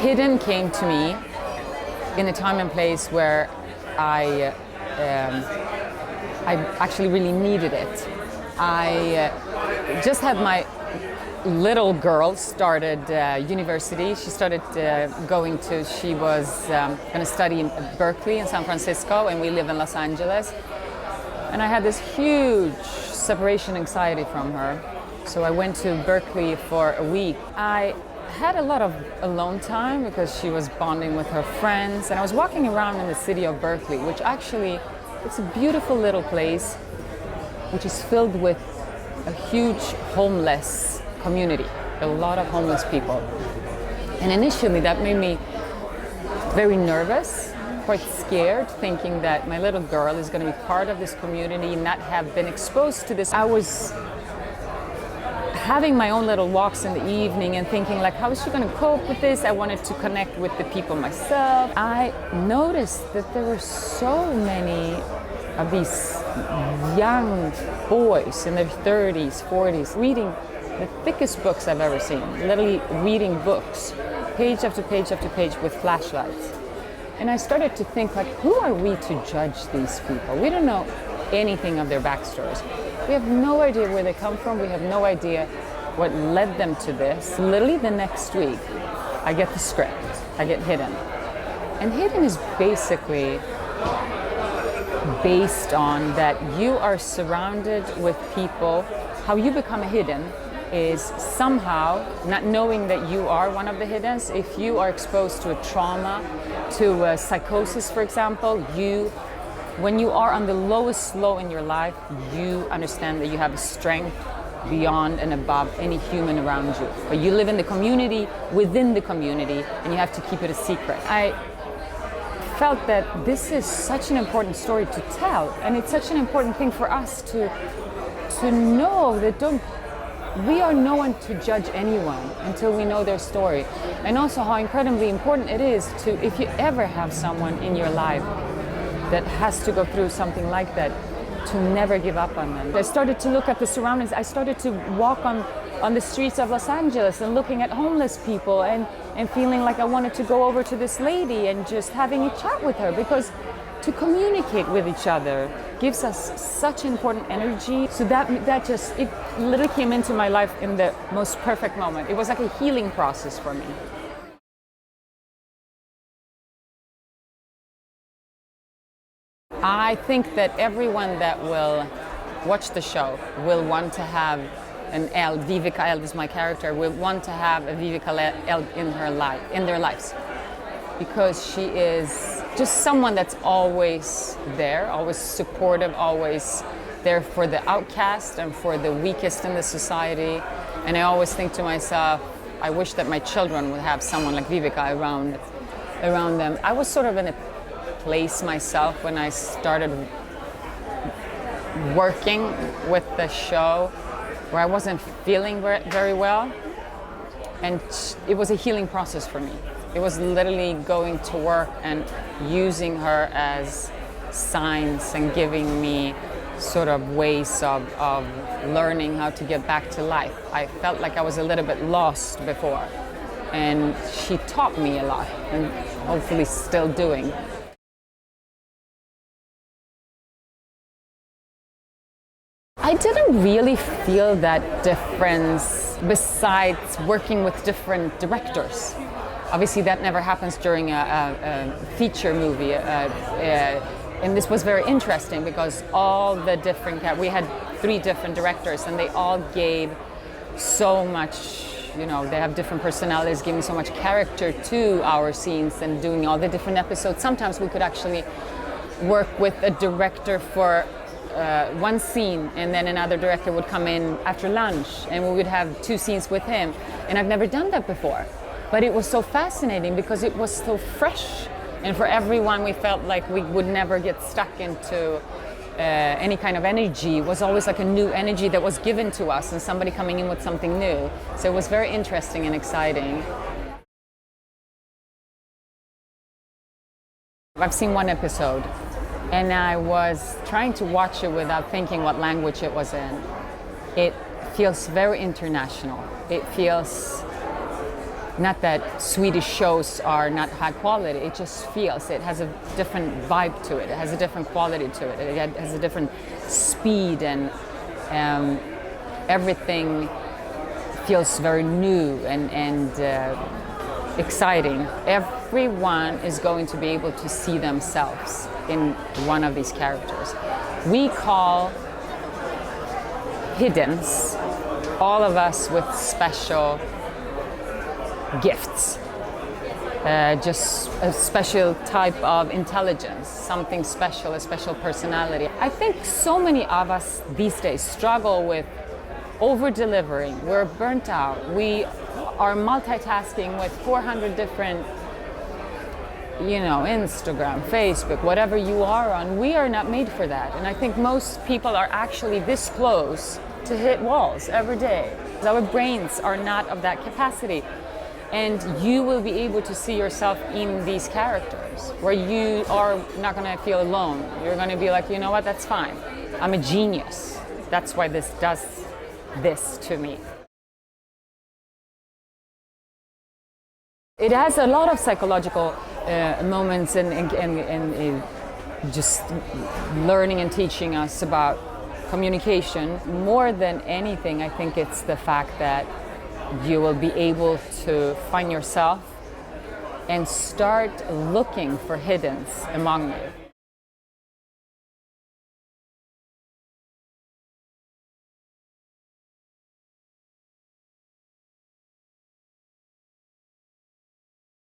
Hidden came to me in a time and place where I actually really needed it. I just had my little girl started university. She started she was going to study in Berkeley in San Francisco, and we live in Los Angeles. And I had this huge separation anxiety from her. So I went to Berkeley for a week. I had a lot of alone time because she was bonding with her friends, and I was walking around in the city of Berkeley, which actually, it's a beautiful little place which is filled with a huge homeless community, a lot of homeless people. And initially that made me very nervous, quite scared, thinking that my little girl is going to be part of this community and not have been exposed to this. I was having my own little walks in the evening and thinking like, how is she going to cope with this? I wanted to connect with the people myself. I noticed that there were so many of these young boys in their 30s, 40s, reading the thickest books I've ever seen, literally reading books, page after page after page with flashlights. And I started to think like, who are we to judge these people? We don't know anything of their backstories. We have no idea where they come from. We have no idea what led them to this. Literally the next week, I get the script, I get Hidden. And Hidden is basically based on that you are surrounded with people. How you become a hidden is somehow not knowing that you are one of the hiddens. If you are exposed to a trauma, to a psychosis, for example, when you are on the lowest low in your life, you understand that you have a strength beyond and above any human around you. But you live in the community, within the community, and you have to keep it a secret. I felt that this is such an important story to tell, and it's such an important thing for us to know that we are no one to judge anyone until we know their story. And also how incredibly important it is to, if you ever have someone in your life that has to go through something like that, to never give up on them. I started to look at the surroundings. I started to walk on the streets of Los Angeles and looking at homeless people and feeling like I wanted to go over to this lady and just having a chat with her, because to communicate with each other gives us such important energy. So that just, it literally came into my life in the most perfect moment. It was like a healing process for me. I think that everyone that will watch the show will want to have an Eldh. Viveca Eldh is my character, will want to have a Viveca Eldh in their lives, because she is just someone that's always there, always supportive, always there for the outcast and for the weakest in the society. And I always think to myself, I wish that my children would have someone like Viveca around them. I was sort of in a place myself when I started working with the show where I wasn't feeling very well, and it was a healing process for me. It was literally going to work and using her as signs and giving me sort of ways of learning how to get back to life. I felt like I was a little bit lost before, and she taught me a lot, and hopefully still doing. I didn't really feel that difference besides working with different directors. Obviously that never happens during a feature movie. And this was very interesting because all the we had 3 different directors, and they all gave so much, they have different personalities, giving so much character to our scenes and doing all the different episodes. Sometimes we could actually work with a director for one scene, and then another director would come in after lunch and we would have 2 scenes with him. And I've never done that before, but it was so fascinating because it was so fresh, and for everyone we felt like we would never get stuck into any kind of energy. It was always like a new energy that was given to us and somebody coming in with something new. So it was very interesting and exciting. I've seen 1 episode, and I was trying to watch it without thinking what language it was in. It feels very international. It feels Not that Swedish shows are not high quality, it just feels, it has a different vibe to it, it has a different quality to it, it has a different speed, and everything feels very new and exciting. Everyone is going to be able to see themselves in one of these characters. We call hiddens all of us with special gifts, just a special type of intelligence, something special, a special personality. I think so many of us these days struggle with over-delivering. We're burnt out. We are multitasking with 400 different, Instagram, Facebook, whatever you are on. We are not made for that. And I think most people are actually this close to hit walls every day. Our brains are not of that capacity. And you will be able to see yourself in these characters where you are not going to feel alone. You're going to be like, you know what, that's fine. I'm a genius. That's why this does this to me. It has a lot of psychological moments and just learning and teaching us about communication. More than anything, I think it's the fact that you will be able to find yourself and start looking for hiddens among you.